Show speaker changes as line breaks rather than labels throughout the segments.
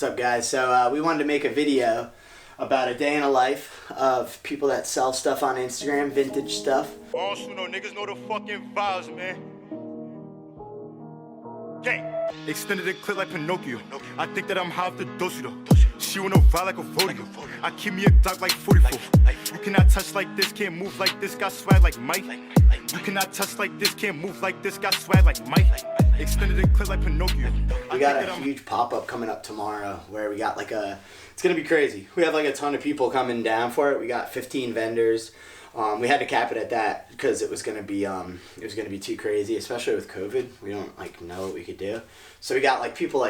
What's up, guys? So we wanted to make a video about a day in the life of people that sell stuff on Instagram, vintage stuff.
All know niggas know the fucking vibes, man. Gang. Extended the clip like Pinocchio. I think that I'm half the dosido. She wanna vibe like a rodeo. I keep me a dog like 44. You cannot touch like this, can't move like this, got swag like Mike. You cannot touch like this, can't move like this, got swag like Mike. Extended the clip like Pinocchio.
We got a huge pop-up coming up tomorrow where we got it's gonna be crazy. We have like a ton of people coming down for it. We got 15 vendors. We had to cap it at that because it was gonna be too crazy, especially with COVID. We don't know what we could do. So we got people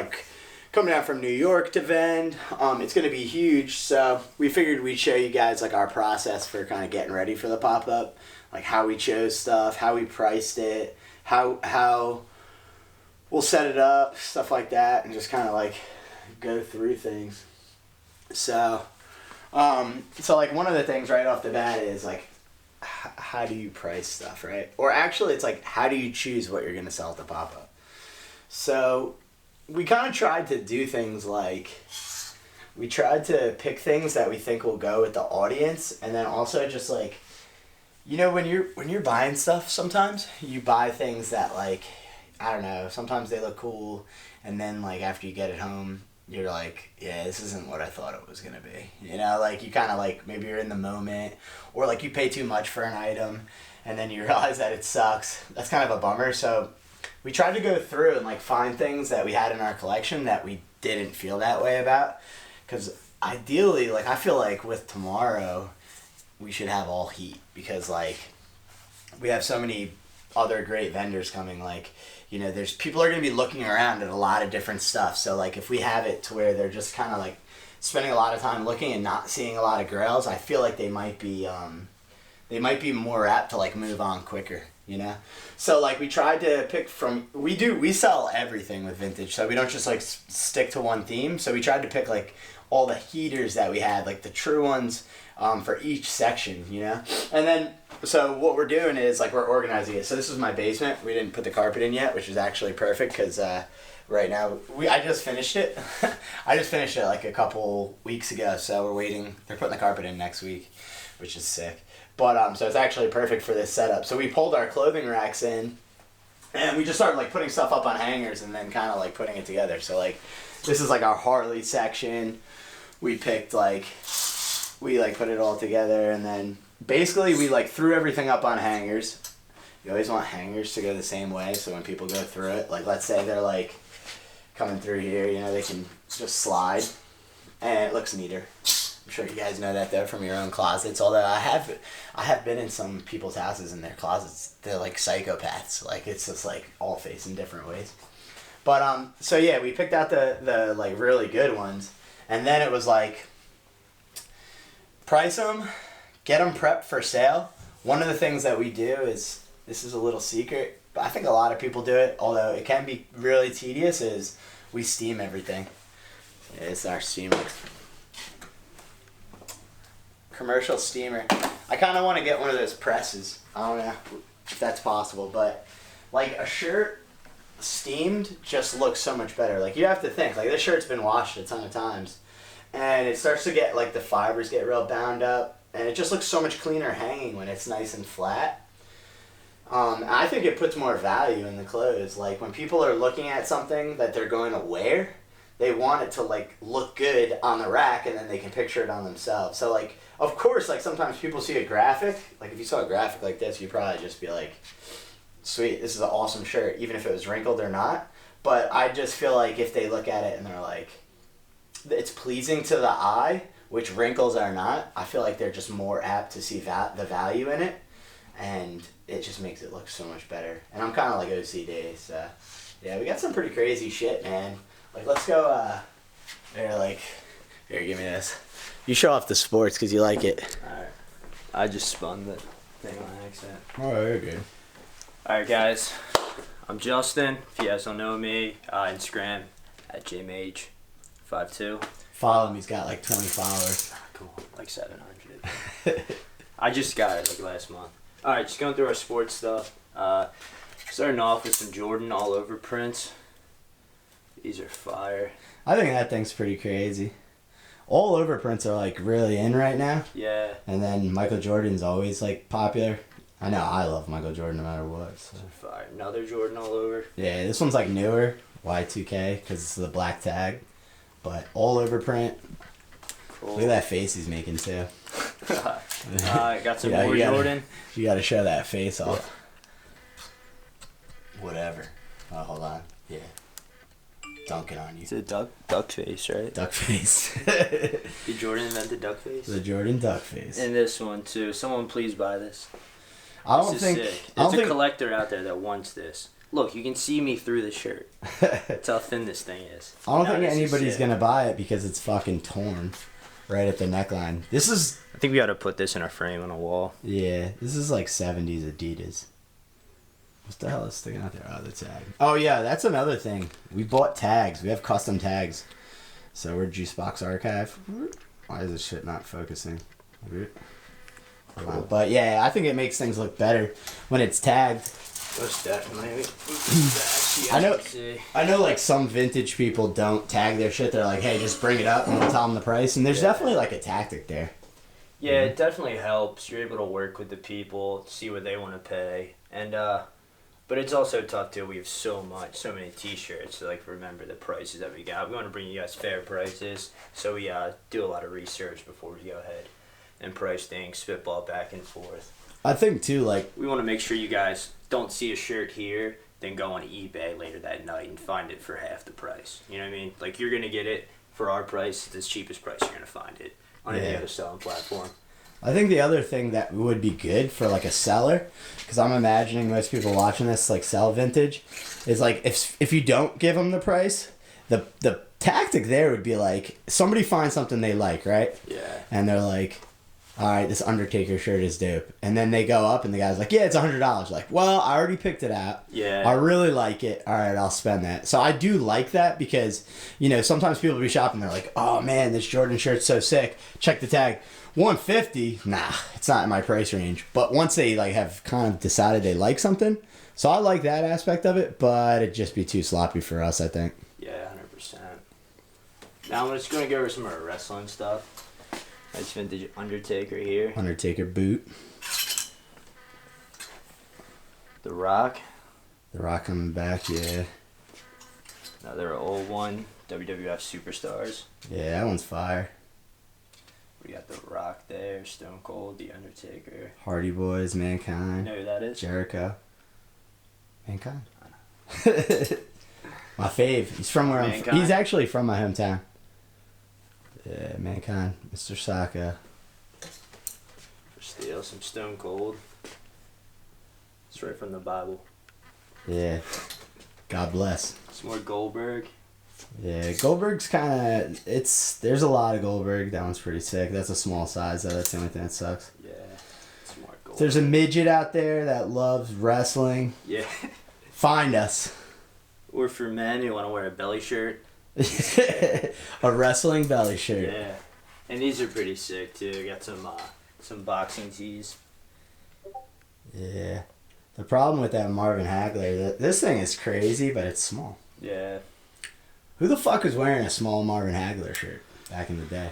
coming down from New York to vend. It's gonna be huge. So we figured we'd show you guys our process for kind of getting ready for the pop-up, how we chose stuff, how we priced it, how we'll set it up, stuff like that, and just kind of go through things. So one of the things right off the bat is how do you price stuff, right? Or actually it's how do you choose what you're going to sell at the pop-up? So we kind of tried to do things we tried to pick things that we think will go with the audience, and then also just when you're buying stuff, sometimes you buy things that I don't know, sometimes they look cool, and then after you get it home, you're yeah, this isn't what I thought it was gonna be. You kind of maybe you're in the moment, or you pay too much for an item, and then you realize that it sucks. That's kind of a bummer. So we tried to go through and find things that we had in our collection that we didn't feel that way about, because ideally, I feel with tomorrow, we should have all heat, because we have so many other great vendors coming. There's people are going to be looking around at a lot of different stuff. So if we have it to where they're just kind of spending a lot of time looking and not seeing a lot of grails, I feel they might be more apt to move on quicker, So we tried to pick from, we sell everything with vintage, so we don't just stick to one theme. So we tried to pick all the heaters that we had, the true ones, for each section, And then, so what we're doing is we're organizing it. So this is my basement. We didn't put the carpet in yet, which is actually perfect because right now I just finished it. I just finished it a couple weeks ago. So we're waiting. They're putting the carpet in next week, which is sick. But so it's actually perfect for this setup. So we pulled our clothing racks in, and we just started putting stuff up on hangers and then kind of putting it together. So this is our Harley section. We picked we put it all together, and then basically we threw everything up on hangers. You always want hangers to go the same way, so when people go through it, let's say they're coming through here, they can just slide, and it looks neater. I'm sure you guys know that though from your own closets. Although I have been in some people's houses, in their closets, they're psychopaths. It's just all facing different ways. But so yeah, we picked out the really good ones, and then it was price them, get them prepped for sale. One of the things that we do is, this is a little secret, but I think a lot of people do it, although it can be really tedious, is we steam everything. It's our steamer. Commercial steamer. I kind of want to get one of those presses. I don't know if that's possible, but a shirt steamed just looks so much better. You have to think, this shirt's been washed a ton of times, and it starts to get the fibers get real bound up, and it just looks so much cleaner hanging when it's nice and flat. I think it puts more value in the clothes. When people are looking at something that they're going to wear, they want it to look good on the rack, and then they can picture it on themselves. So of course, sometimes people see a graphic. If you saw a graphic like this, you'd probably just be sweet, this is an awesome shirt, even if it was wrinkled or not. But I just feel if they look at it and they're it's pleasing to the eye, which wrinkles are not, I feel they're just more apt to see the value in it, and it just makes it look so much better. And I'm kind of OCD, so yeah, we got some pretty crazy shit, man. Let's go, here, give me this. You show off the sports because you like it.
Alright. I just spun the thing on accident.
Oh, you're good.
Alright, guys. I'm Justin. If you guys don't know me, Instagram at JMH52.
Follow him. He's got 20 followers.
Cool. 700. I just got it last month. Alright, just going through our sports stuff. Starting off with some Jordan all over prints. These are fire.
I think that thing's pretty crazy. All over prints are like really in right now.
Yeah.
And then Michael Jordan's always like popular. I know I love Michael Jordan no matter what. So.
These are fire. Another Jordan all over.
Yeah, this one's like newer, Y2K, because it's the black tag. But all over print.
Cool.
Look at that face he's making too.
Got some
Yeah,
more
you gotta-
Jordan.
You gotta show that face off. Whatever. Oh, hold on. Yeah. Dunking on you.
It's a duck face, right?
Duck face.
Did Jordan invent the duck face?
The Jordan duck face.
And this one too. Someone please buy this.
I don't
This
think.
is sick.
I don't
There's a
think.
collector out there that wants this. Look, you can see me through the shirt. That's how thin this thing is.
I don't
No,
think
this is
anybody's
sick.
gonna buy it because it's fucking torn, right at the neckline. This is
I think we got to put this in our frame on a wall.
yeah. This is like '70s Adidas. What the hell is sticking out there? Oh, the tag. Oh yeah, that's another thing. We bought tags. We have custom tags. So we're Juicebox Archive. Why is this shit not focusing? Hold on. But yeah, I think it makes things look better when it's tagged.
Most definitely.
I know like some vintage people don't tag their shit. They're like, hey, just bring it up and we'll tell them the price. And there's definitely like a tactic there.
Yeah, it definitely helps. You're able to work with the people, see what they want to pay, and but it's also tough too. We have so many T-shirts. So like, remember the prices that we got. We want to bring you guys fair prices, so we do a lot of research before we go ahead and price things, spitball back and forth.
I think too, like
We want to make sure you guys don't see a shirt here, then go on eBay later that night and find it for half the price. You know what I mean? Like, you're gonna get it for our price, the cheapest price you're gonna find it on any
Yeah.
other selling platform.
I think the other thing that would be good for like a seller, because I'm imagining most people watching this like sell vintage, is like if you don't give them the price, the tactic there would be like somebody finds something they like, right?
Yeah.
And they're like, all right, this Undertaker shirt is dope. And then they go up and the guy's like, yeah, it's $100. Like, well, I already picked it out.
Yeah.
I really like it. All right, I'll spend that. So I do like that because, you know, sometimes people be shopping. They're like, oh man, this Jordan shirt's so sick. Check the tag. $150. Nah, it's not in my price range. But once they like have kind of decided they like something, so I like that aspect of it. But it'd just be too sloppy for us, I think.
Yeah, 100%. Now I'm just gonna go over some of our wrestling stuff. Nice vintage Undertaker here.
Undertaker boot.
The Rock.
The Rock coming back. Yeah.
Another old one. WWF Superstars.
Yeah, that one's fire.
We got The Rock there. Stone Cold. The Undertaker.
Hardy Boys,
You
Mankind.
know who that is?
Jericho. Mankind. My fave. He's from where
Mankind?
he's actually from my hometown. Yeah, Mankind. Mr. Saka.
For Steel. Some Stone Cold. It's right from the Bible.
Yeah. God bless.
Some more Goldberg.
Yeah, Goldberg's kind of there's a lot of Goldberg. That one's pretty sick. That's a small size though. That's the only thing that sucks.
Yeah. Some more
If
Goldberg.
there's a midget out there that loves wrestling,
Yeah.
find us.
Or for men who want to wear a belly shirt.
A wrestling belly shirt.
Yeah. And these are pretty sick too. Got some boxing tees.
Yeah. The problem with that Marvin Hagler, this thing is crazy, but it's small.
Yeah.
Who the fuck was wearing a small Marvin Hagler shirt back in the day?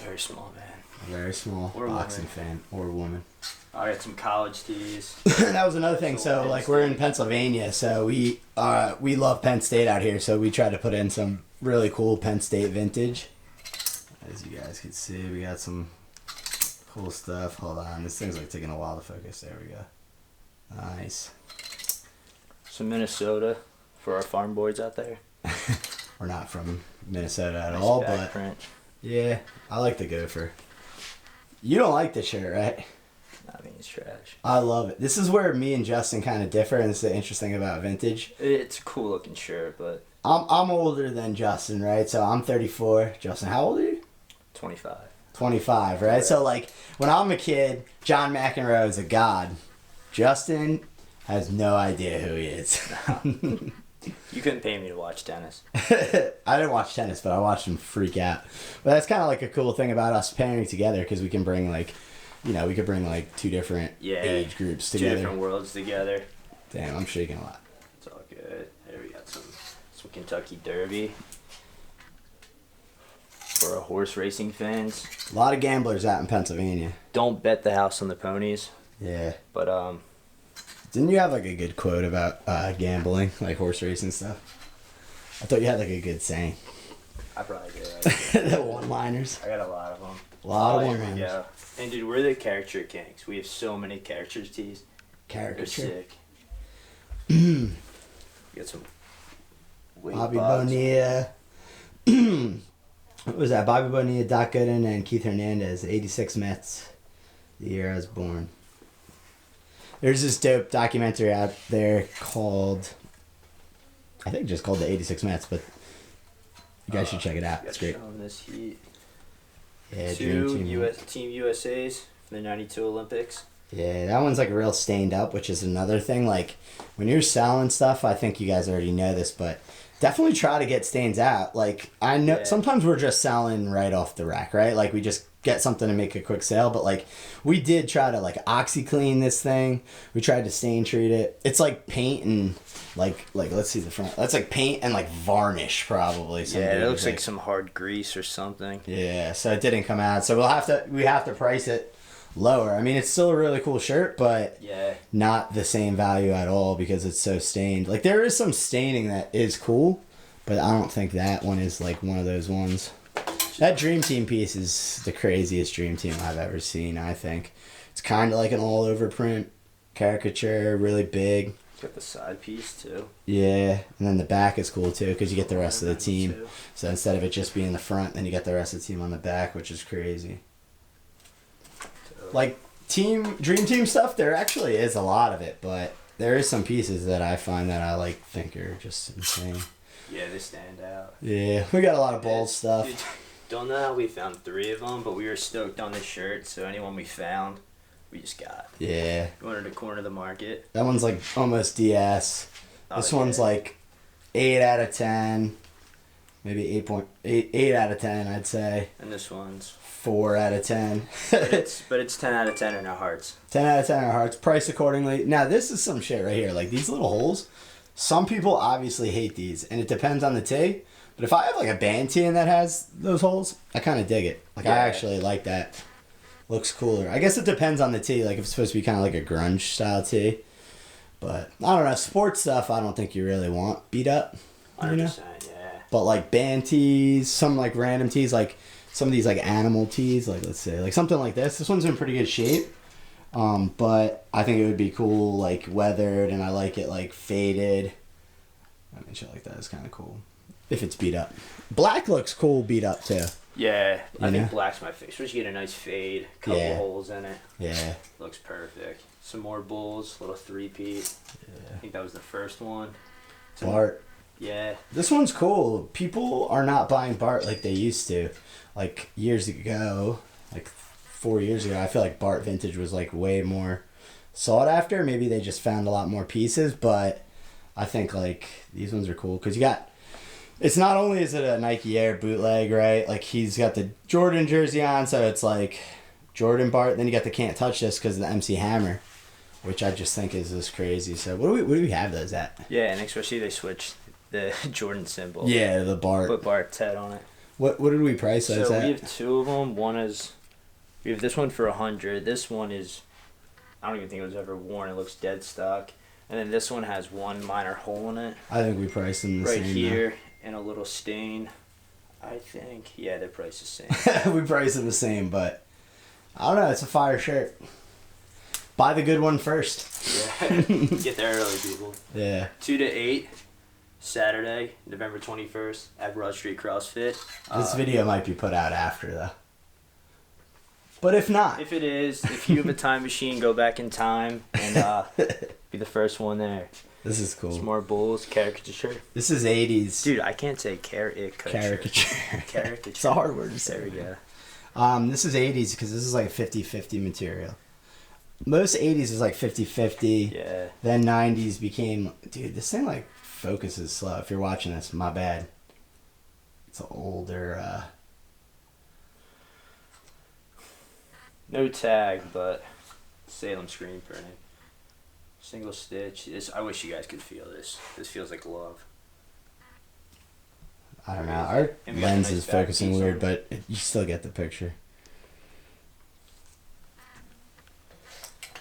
Very small, man.
A very small
Or a
boxing
woman.
fan or woman.
I got some college tees.
That was another thing. So
Penn
like we're in
State.
Pennsylvania, so we love Penn State out here. So we try to put in some really cool Penn State vintage. As you guys can see, we got some cool stuff. Hold on, this thing's like taking a while to focus. There we go. Nice.
Some Minnesota for our farm boys out there.
We're not from Minnesota at
Nice
all,
back
but
print.
yeah, I like the Gopher. You don't like this shirt, right?
I mean, it's trash.
I love it. This is where me and Justin kind of differ, and this is the interesting thing about vintage.
It's a cool looking shirt, but
I'm older than Justin, right? So I'm 34. Justin, how old are you?
25.
25, right? So like when I'm a kid, John McEnroe is a god. Justin has no idea who he is.
You couldn't pay me to watch tennis.
I didn't watch tennis, but I watched him freak out. But that's kind of like a cool thing about us pairing together because we can bring like, you know, we could bring like two different age groups
Two
together.
different worlds together.
Damn, I'm shaking a lot.
It's all good. There we got some Some Kentucky Derby. For our horse racing fans.
A lot of gamblers out in Pennsylvania.
Don't bet the house on the ponies.
Yeah.
But
Didn't you have like a good quote about gambling, like horse racing stuff? I thought you had like a good saying.
I probably did.
The one-liners.
I got a lot of them.
A lot of
Here we
one-liners.
go. And dude, we're the caricature kings. We have so many caricature tees. They're
Caricature.
sick. We got some weight
Bobby
box.
Bonilla. What was that? Bobby Bonilla, Doc Gooden, and Keith Hernandez. 86 Mets. The year I was born. There's this dope documentary out there called, I think just called the 86 Mets, but you guys should check it out. It's great.
Showing this heat.
Yeah,
Two
Dream Team.
Team USA's from the '92 Olympics.
Yeah, that one's like real stained up, which is another thing. Like, when you're selling stuff, I think you guys already know this, but definitely try to get stains out. Like, I know
Yeah.
sometimes we're just selling right off the rack, right? Like, we just get something to make a quick sale, but like, we did try to like OxyClean this thing. We tried to stain treat it. It's like paint and like let's see the front. That's like paint and like varnish probably.
Yeah, it looks like some hard grease or something.
Yeah, so it didn't come out. So we have to price it lower. I mean, it's still a really cool shirt, but
Yeah.
not the same value at all because it's so stained. Like, there is some staining that is cool, but I don't think that one is like one of those ones. That Dream Team piece is the craziest Dream Team I've ever seen, I think. It's kind of like an all over print caricature, really big.
Got the side piece too.
Yeah, and then the back is cool too because you get the rest of the team.
Too.
So instead of it just being the front, then you get the rest of the team on the back, which is crazy. Like Dream Team stuff, there actually is a lot of it, but there is some pieces that I find that I like think are just insane.
Yeah, they stand out.
Yeah, we got a lot of bold
Dude,
stuff.
don't know how we found 3 of them, but we were stoked on this shirt. So anyone we found, we just got.
Yeah,
We wanted to corner the market.
that one's like almost DS. This
Oh,
one's
yeah.
like 8 out of 10, maybe 8 out of 10, I'd say.
And this one's.
4 out of 10.
But it's 10 out of 10 in our hearts.
10 out of 10 are hearts. Priced accordingly. Now, this is some shit right here. Like, these little holes, some people obviously hate these, and it depends on the tee. But if I have, like, a band tee and that has those holes, I kind of dig it. Like, I
Yeah.
actually like that. Looks cooler. I guess it depends on the tee. Like, if it's supposed to be kind of like a grunge-style tee. But, I don't know. Sports stuff, I don't think you really want beat up.
100%,
You know?
yeah.
But, like, band tees, some, like, random tees, like, some of these, like, animal tees, like, let's say, like, something like this. This one's in pretty good shape. But I think it would be cool, like, weathered, and I like it, like, faded. I mean, shit like that is kind of cool. If it's beat up. Black looks cool beat up, too.
Yeah, I
You
think
know?
black's my fix. Once you get a nice fade, couple
Yeah.
holes in it,
Yeah.
looks perfect. Some more bulls, little 3-peat. I think that was the first one. Some-
Bart.
Yeah,
This one's cool. People are not buying Bart like they used to. Like, years ago, like 4 years ago, I feel like Bart Vintage was, like, way more sought after. Maybe they just found a lot more pieces, but I think, like, these ones are cool. Because you got... It's not only is it a Nike Air bootleg, right? Like, he's got the Jordan jersey on, so it's, like, Jordan Bart. Then you got the Can't Touch This because of the MC Hammer, which I just think is just crazy. So, what do we have those at?
yeah, and especially they switched the Jordan symbol.
Yeah, the Bart.
Put Bart's head on it.
What did we price those
So
at?
we have 2 of them. One is, we have this one for 100. This one is, I don't even think it was ever worn. It looks dead stock. And then this one has one minor hole in it,
I think we priced them the
right
same.
here, and a little stain. I think, yeah, they're priced the same.
Though. We priced them the same, but I don't know. It's a fire shirt. Buy the good one first.
Yeah, get there early, people.
Yeah.
2 to 8, Saturday, November 21st, at Broad Street CrossFit.
This video might be put out after though. But if not,
If it is, if you have a time machine, go back in time and be the first one there.
this is cool.
Some more bulls, caricature.
This is 80s
Dude, I can't say caricature.
caricature.
Caricature.
It's a hard word to say.
There we go.
This is 80s because this is like 50-50 material. Most 80s is like 50-50.
Yeah.
Then 90s became... Dude, this thing like focuses slow. If you're watching this, my bad. It's an older...
No tag, but Salem screen printing. Single stitch. I wish you guys could feel this. This feels like love.
I don't know. Our
And we got a
lens
nice
is
back
focusing
piece
weird,
on
but you still get the picture.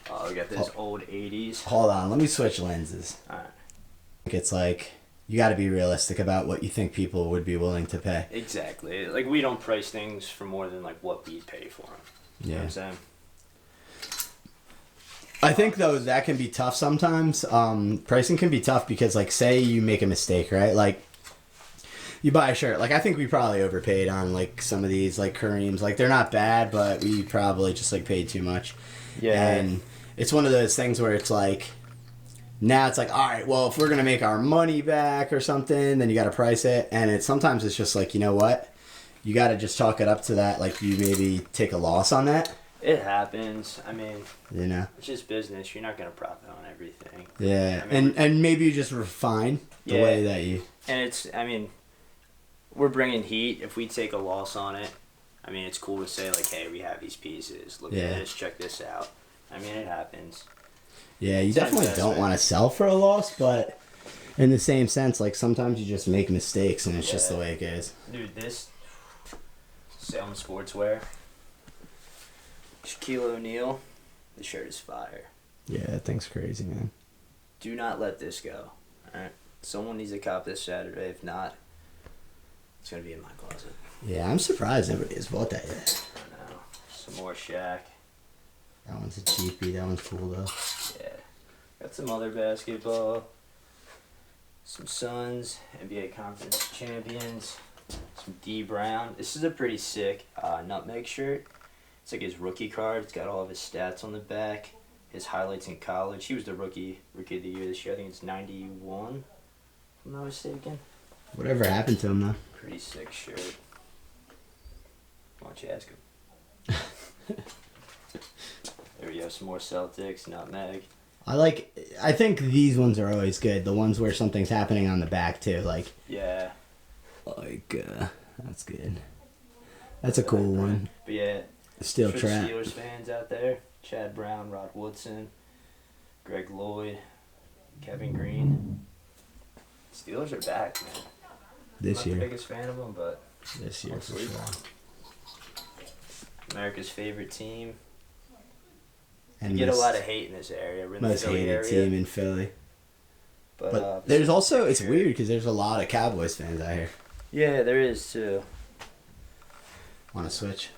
Oh, we got this old 80s.
Hold on, let me switch lenses.
Alright.
It's like, you got to be realistic about what you think people would be willing to pay.
Exactly. Like, we don't price things for more than, like, what we'd pay for them. You know what I'm saying?
I think, though, that can be tough sometimes. Pricing can be tough because, like, say you make a mistake, right? Like, you buy a shirt. Like, I think we probably overpaid on, like, some of these, like, Kareems. Like, they're not bad, but we probably just, like, paid too much.
Yeah.
And it's one of those things where it's like, now it's like, all right, well, if we're going to make our money back or something, then you got to price it. And sometimes it's just like, you know what? You got to just chalk it up to that. Like, you maybe take a loss on that.
It happens. I mean,
You know?
it's just business. You're not going to profit on everything.
Yeah.
I mean,
and maybe you just refine the
Yeah.
way that you...
And it's, I mean, we're bringing heat. If we take a loss on it, I mean, it's cool to say, like, hey, we have these pieces. Look
Yeah.
at this. Check this out. I mean, it happens.
Yeah, you
It's an
definitely don't
investment.
want to sell for a loss, but in the same sense, like, sometimes you just make mistakes and it's just the
Yeah.
way it goes.
Dude, this Salem Sportswear, Shaquille O'Neal, the shirt is fire.
Yeah, that thing's crazy, man.
Do not let this go. Alright? Someone needs to cop this Saturday. If not, it's going to be in my closet.
Yeah, I'm surprised nobody has bought that yet.
I know. Some more Shaq.
That one's a cheapie. That one's cool, though.
Yeah. Got some other basketball. Some Suns, NBA Conference Champions. Some D Brown. This is a pretty sick nutmeg shirt. It's like his rookie card. It's got all of his stats on the back. His highlights in college. He was the rookie of the year this year. I think it's 91, if I'm not mistaken.
Whatever happened to him, though?
Pretty sick shirt. Why don't you ask him? There we go. Some more Celtics, nutmeg.
I think these ones are always good. The ones where something's happening on the back, too.
Yeah.
That's good. That's a cool one.
But yeah,
Steel
for
trap.
the Steelers fans out there, Chad Brown, Rod Woodson, Greg Lloyd, Kevin Green. Steelers are back, man.
This
I'm not
year.
the biggest fan of them, but
This year, for
Hopefully.
sure.
America's favorite team.
And
You get a
most-
lot of hate in this area. We're in the
most
Philly
hated
area.
team in Philly.
But,
But there's also, it's
sure.
weird because there's a lot of Cowboys fans out here.
Yeah, there is too.
Want to switch?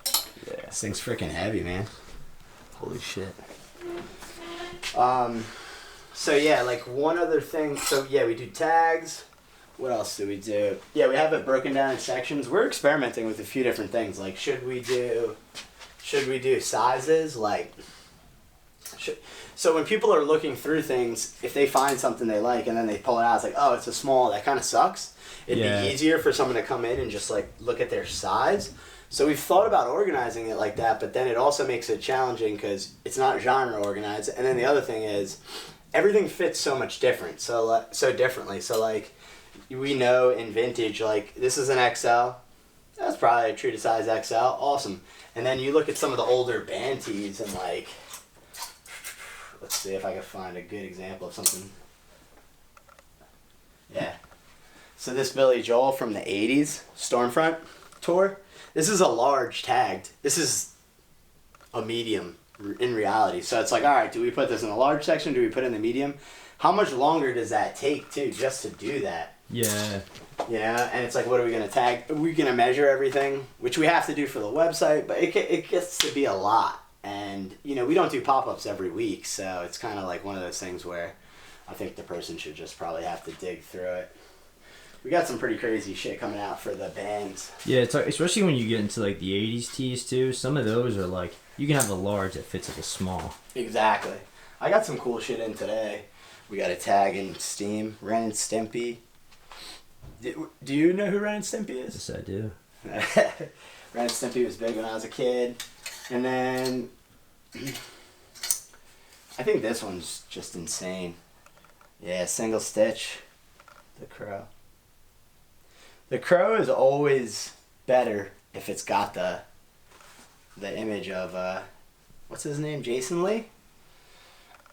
Yeah.
This thing's freaking heavy, man.
Holy shit.
So yeah, like one other thing. So yeah, we do tags. What else do we do? Yeah, we have it broken down in sections. We're experimenting with a few different things. Like, should we do sizes? Like, so when people are looking through things, if they find something they like and then they pull it out, it's like, oh, it's a small. That kind of sucks. It'd
Yeah.
be easier for someone to come in and just like look at their size. So we've thought about organizing it like that, but then it also makes it challenging because it's not genre organized. And then the other thing is, everything fits so much different, so differently. So like, we know in vintage, like this is an XL. That's probably a true to size XL. Awesome. And then you look at some of the older band tees and like, let's see if I can find a good example of something. Yeah. So this Billy Joel from the 80s Stormfront tour, this is a large tagged. This is a medium in reality. So it's like, all right, do we put this in the large section? Do we put it in the medium? How much longer does that take too, just to do that?
Yeah.
You know, and it's like, what are we going to tag? Are we going to measure everything? Which we have to do for the website, but it gets to be a lot. And, you know, we don't do pop-ups every week, so it's kind of like one of those things where I think the person should just probably have to dig through it. We got some pretty crazy shit coming out for the bands.
Yeah, it's like, especially when you get into like the 80s tees too. Some of those are like, you can have a large that fits like a small.
Exactly. I got some cool shit in today. We got a tag in Steam, Ren and Stimpy. Do you know who Ren and Stimpy is?
Yes, I do.
Ren and Stimpy was big when I was a kid. And then I think this one's just insane. Yeah, Single Stitch. The Crow. The Crow is always better if it's got the image of what's his name? Jason Lee?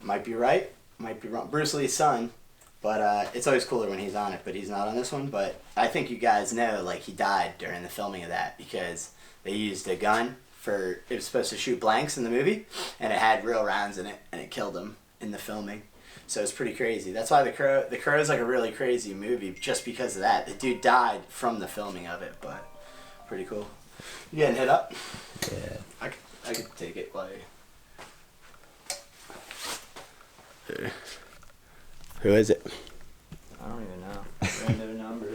Might be right, might be wrong. Bruce Lee's son. But it's always cooler when he's on it, but he's not on this one. But I think you guys know, like, he died during the filming of that because they used a gun for, it was supposed to shoot blanks in the movie, and it had real rounds in it, and it killed him in the filming. So it's pretty crazy. That's why The Crow is like a really crazy movie, just because of that. The dude died from the filming of it, but pretty cool. You getting hit up?
Yeah.
I could take it while you... Who is it?
I don't even know. Random number.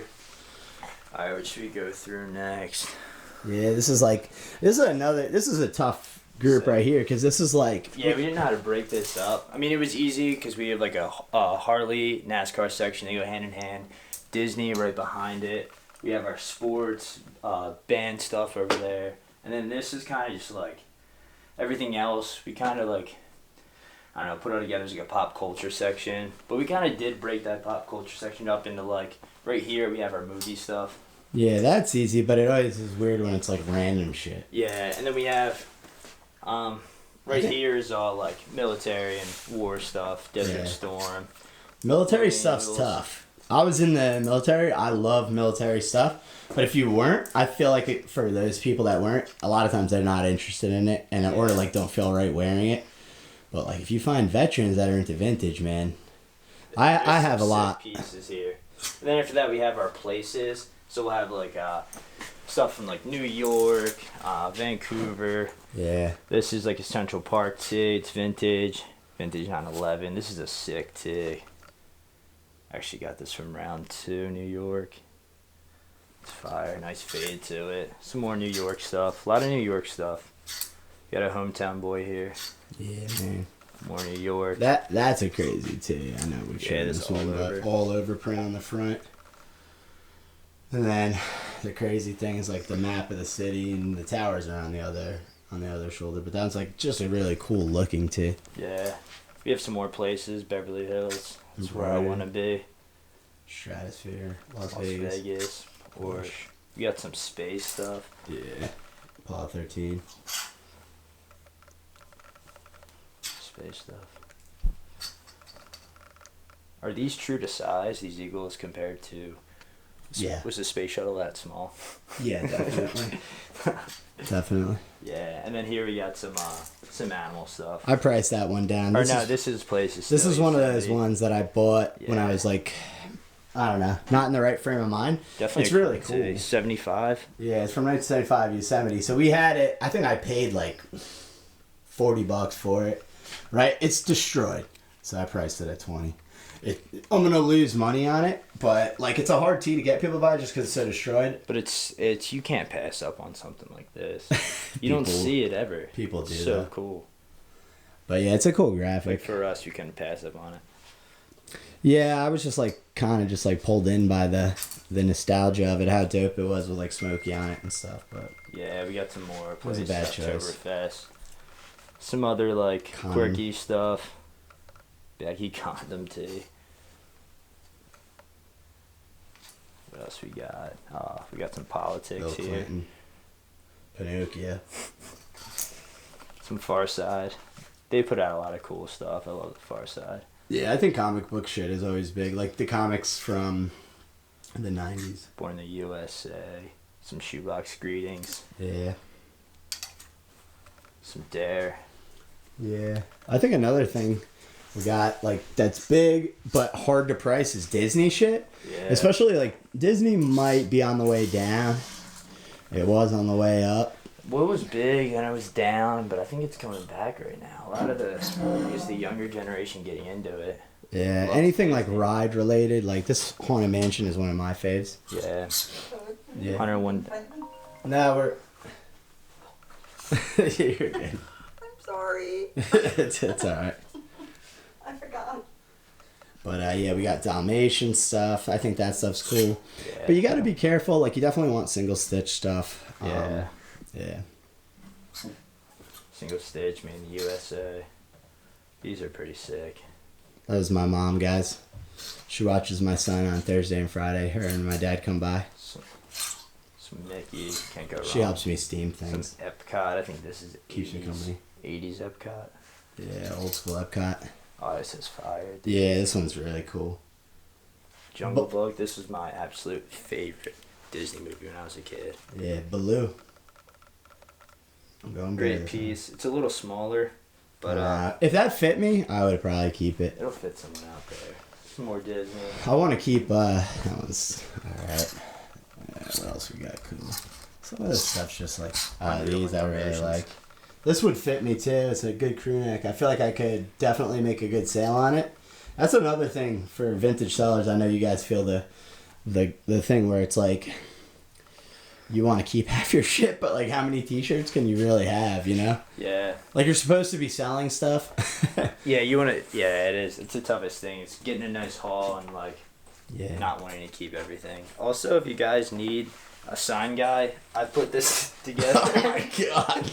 Alright, what should we go through next?
Yeah, this is a tough group right here, because this is like...
Yeah, we didn't know how to break this up. I mean, it was easy because we have like a Harley NASCAR section. They go hand in hand. Disney right behind it. We have our sports, band stuff over there. And then this is kind of just like everything else. We kind of like, I don't know, put it all together as like a pop culture section. But we kind of did break that pop culture section up into like, right here we have our movie stuff.
Yeah, that's easy, but it always is weird when it's like random shit.
Yeah, and then we have, right here is all like military and war stuff, Desert Storm.
Military stuff's tough. I was in the military. I love military stuff. But if you weren't, I feel like for those people that weren't, a lot of times they're not interested in it or like don't feel right wearing it. But like if you find veterans that are into vintage, man, I have a lot.
Pieces here. And then after that we have our places. So we'll have like stuff from like New York, Vancouver.
Yeah.
This is like a Central Park tee. It's vintage 911. This is a sick tee. Actually got this from Round 2, New York. It's fire. Nice fade to it. Some more New York stuff. A lot of New York stuff. Got a hometown boy here.
Yeah, man.
More New York.
That's a crazy tee. I know which one.
This
one, but all over print on the front. And then the crazy thing is like the map of the city and the towers are on the other shoulder. But that's like just a really cool looking tee.
Yeah. We have some more places. Beverly Hills. That's where I want to be.
Stratosphere, Las Vegas.
Porsche. We got some space stuff.
Yeah. Apollo 13.
Space stuff. Are these true to size, these Eagles, compared to...
Yeah.
Was the space shuttle that small?
Yeah, definitely. Definitely.
Yeah, and then here we got some animal stuff.
I priced that one down.
This is places.
This is one of those ones that I bought when I was like, I don't know, not in the right frame of mind.
Definitely.
It's really cool.
75.
Yeah, it's from 1975 Yosemite. So we had it. I think I paid like $40 for it. Right? It's destroyed. So I priced it at 20. I'm gonna lose money on it, but like it's a hard tee to get people to buy just because it's so destroyed.
But it's you can't pass up on something like this. You don't see it ever.
People do.
So cool.
But yeah, it's a cool graphic.
Like for us, you couldn't pass up on it.
Yeah, I was just like kind of just like pulled in by the nostalgia of it, how dope it was with like Smokey on it and stuff. But
yeah, we got some more places.
It was a bad choice.
Oktoberfest. Some other like quirky stuff. Becky Condom tee. What else we got? We got some politics
Bill
here.
Clinton. Pinocchio.
Some Far Side. They put out a lot of cool stuff. I love the Far Side.
Yeah, I think comic book shit is always big. Like the comics from the 90s.
Born in the USA. Some Shoebox Greetings.
Yeah.
Some Dare.
Yeah. I think another thing we got like that's big but hard to price is Disney shit.
Yeah.
Especially like Disney might be on the way down. It was on the way up.
Well, it was big and it was down, but I think it's coming back right now. A lot of the younger generation getting into it.
Yeah, anything like ride related, like this Haunted Mansion is one of my faves.
Yeah.
Yeah.
101.
No, we're. You're good.
I'm sorry.
it's alright.
I forgot.
But yeah, we got Dalmatian stuff. I think that stuff's cool.
Yeah.
But you got to be careful. Like you definitely want single stitch stuff.
Yeah.
Yeah.
Single stitch made in the USA. These are pretty sick.
That was my mom, guys. She watches my son on Thursday and Friday. Her and my dad come by.
Some Mickey, can't go wrong.
She helps me steam things.
Some Epcot, I think this is
Keeps me company.
80s Epcot.
Yeah, old school Epcot.
Oh, this is fire. Dude.
Yeah, this one's really cool.
Jungle Book. This was my absolute favorite Disney movie when I was a kid.
Yeah, Baloo. I'm going
Great
Baloo.
piece. It's a little smaller, but
If that fit me, I would probably keep it.
it'll fit someone out there. Some more Disney.
I want to keep, that was, alright. What else we got cool? Some of this stuff's just like, these I really
Combinations.
like. This would fit me too. It's a good crew neck. I feel like I could definitely make a good sale on it. That's another thing for vintage sellers. I know you guys feel the thing where it's like you want to keep half your shit, but like how many t-shirts can you really have, you know?
Yeah.
Like you're supposed to be selling stuff.
Yeah, you want to. Yeah, it is. It's the toughest thing. It's getting a nice haul and like
Yeah.
not wanting to keep everything. Also, if you guys need a sign guy, I put this together.
Oh my god.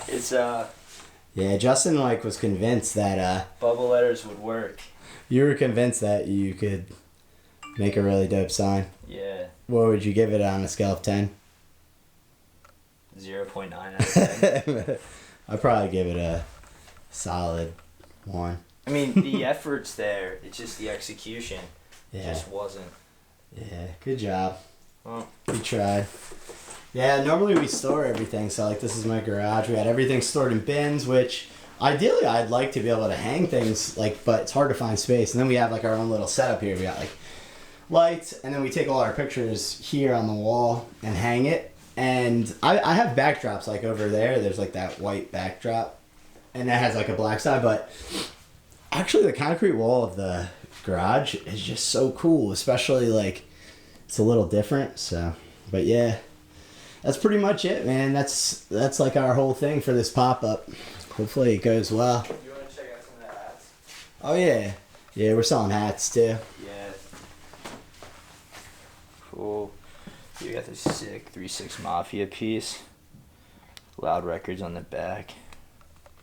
It's
Yeah, Justin like was convinced that
bubble letters would work.
you were convinced that you could make a really dope sign.
Yeah,
What would you give it on a scale of 10?
0.9 out of 10.
I'd probably give it a solid 1.
I mean, the effort's there. It's just the execution
Yeah.
just wasn't.
Yeah, good job.
Well,
We tried. Yeah, normally we store everything. So, like, this is my garage. We had everything stored in bins, which ideally I'd like to be able to hang things, like, but it's hard to find space. And then we have, like, our own little setup here. We got, like, lights, and then we take all our pictures here on the wall and hang it. And I have backdrops, like, over there. There's, like, that white backdrop. And that has, like, a black side. But actually, the concrete wall of the garage is just so cool, especially, like, it's a little different. So, but yeah. That's pretty much it, man. That's like our whole thing for this pop-up. Hopefully it goes well.
you want to check out some of the hats?
Oh, yeah. Yeah, we're selling hats, too.
Yeah. Cool. You got this sick 3-6 Mafia piece. Loud records on the back.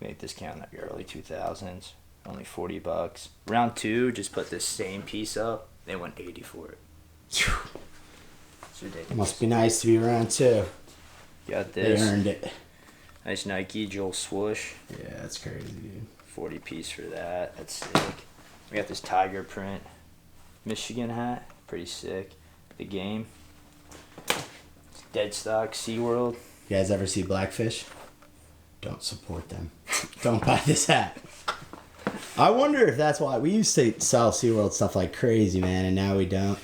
Make this count like early 2000s. Only $40. Round 2, just put this same piece up. They went 80 for it. It's ridiculous.
Must be nice to be around, too.
Got
They
this.
earned it.
Nice Nike Joel swoosh.
Yeah, that's crazy, dude.
40 piece for that. That's sick. We got this tiger print Michigan hat. Pretty sick. The game. Dead stock SeaWorld.
You guys ever see Blackfish? Don't support them. Don't buy this hat. I wonder if that's why. We used to sell SeaWorld stuff like crazy, man, and now we don't.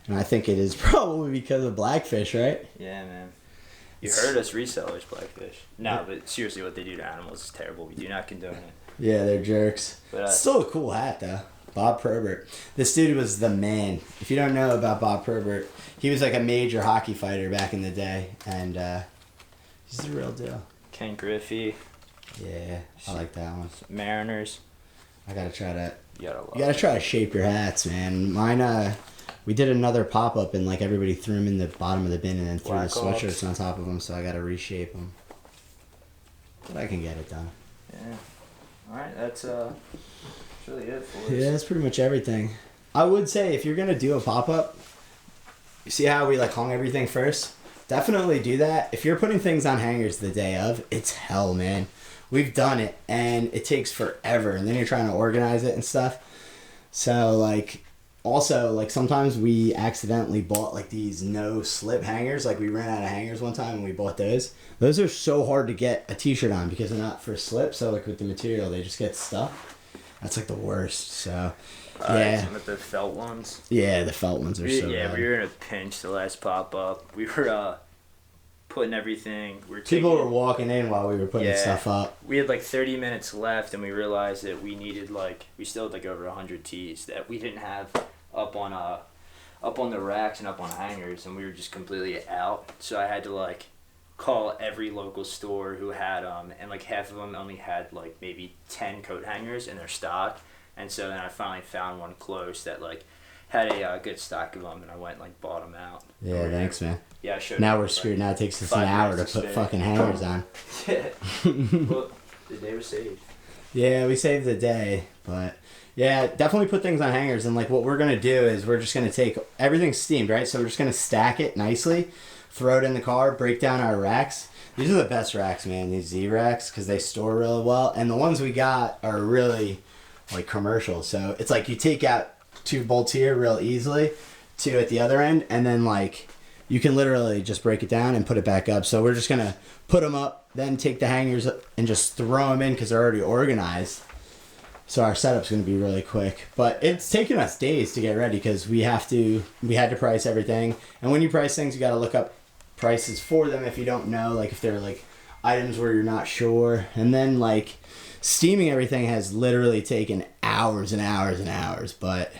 And I think it is probably because of Blackfish, right?
Yeah, man. You heard us resellers, Blackfish. No, but seriously, what they do to animals is terrible. We do not condone it.
Yeah, they're jerks.
But,
Still a cool hat, though. Bob Probert. This dude was the man. If you don't know about Bob Probert, he was like a major hockey fighter back in the day, and he's the real deal.
Ken Griffey,
Yeah, I like that one.
Mariners.
I gotta try that.
You gotta love
You gotta
it.
try to shape your hats, man. Mine, we did another pop up and like everybody threw them in the bottom of the bin and then threw the
Blackhawks.
sweatshirts on top of them, so I gotta reshape them. But I can get it done.
Yeah. Alright, that's really it for us.
Yeah, that's pretty much everything. I would say if you're gonna do a pop up, you see how we like hung everything first? Definitely do that. If you're putting things on hangers the day of, it's hell, man. We've done it and it takes forever, and then you're trying to organize it and stuff. So like, also like sometimes we accidentally bought like these no slip hangers. Like we ran out of hangers one time and we bought those. Those are so hard to get a t-shirt on because they're not for slip. So like with the material, they just get stuck. That's like the worst. So yeah,
Some of the felt ones.
yeah, the felt ones are so
Yeah,
bad.
we were in a pinch the last pop up. We were putting everything. We were
People
taking-
were walking in while we were putting
Yeah.
stuff up.
We had like 30 minutes left, and we realized that we needed we still had like over 100 tees that we didn't have up on the racks and up on hangers, and we were just completely out. So I had to like call every local store who had and like half of them only had like maybe 10 coat hangers in their stock, and so then I finally found one close that like had a good stock of them, and I went and like bought them out.
Yeah, thanks, man.
Yeah, I showed
Now
you,
we're
like-
screwed. Now it takes us
5
an hour to
minutes to
put
spin.
fucking hangers on.
Yeah. Well, the day was saved.
Yeah, we saved the day, but yeah, definitely put things on hangers. And like what we're gonna do is we're just gonna take everything's steamed, right? So we're just gonna stack it nicely, throw it in the car, break down our racks. These are the best racks, man. These Z racks because they store really well, and the ones we got are really like commercial. So it's like you take out two bolts here real easily, two at the other end, and then like you can literally just break it down and put it back up. So we're just gonna put them up, then take the hangers and just throw them in because they're already organized. So our setup's gonna be really quick, but it's taken us days to get ready because we had to price everything. And when you price things, you gotta look up prices for them if you don't know, like if they're like items where you're not sure. And then like steaming everything has literally taken hours and hours and hours, but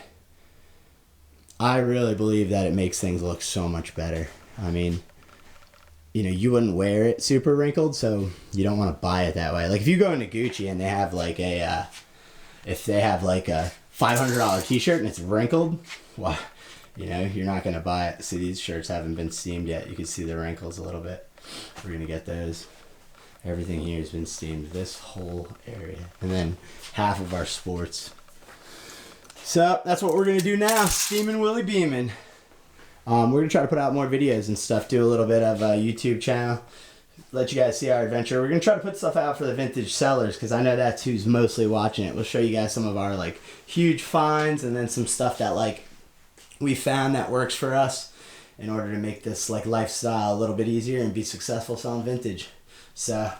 I really believe that it makes things look so much better. I mean, you know, you wouldn't wear it super wrinkled, so you don't want to buy it that way. Like if you go into Gucci and they have like a if they have like a $500 t-shirt and it's wrinkled, well, you know, you're not going to buy it. See, these shirts haven't been steamed yet. You can see the wrinkles a little bit. We're going to get those. Everything here has been steamed, this whole area. And then half of our sports. So that's what we're going to do now, steaming Willie Beeman. We're going to try to put out more videos and stuff, do a little bit of a YouTube channel, let you guys see our adventure. We're going to try to put stuff out for the vintage sellers because I know that's who's mostly watching it. We'll show you guys some of our like huge finds and then some stuff that like we found that works for us in order to make this like lifestyle a little bit easier and be successful selling vintage. So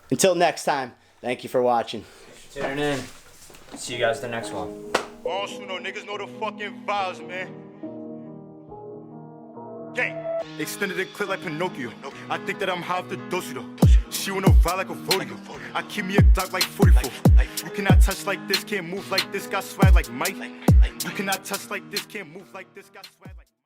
until next time, thank you for watching.
Thanks for tuning in. See you guys the next one.
All know niggas know the fucking vibes, man. Gang. Extended the clip like Pinocchio. I think that I'm half the dosido. She wanna ride like a rodeo. I keep me a dog like 44. You cannot touch like this, can't move like this, got swag like Mike. You cannot touch like this, can't move like this, got swag.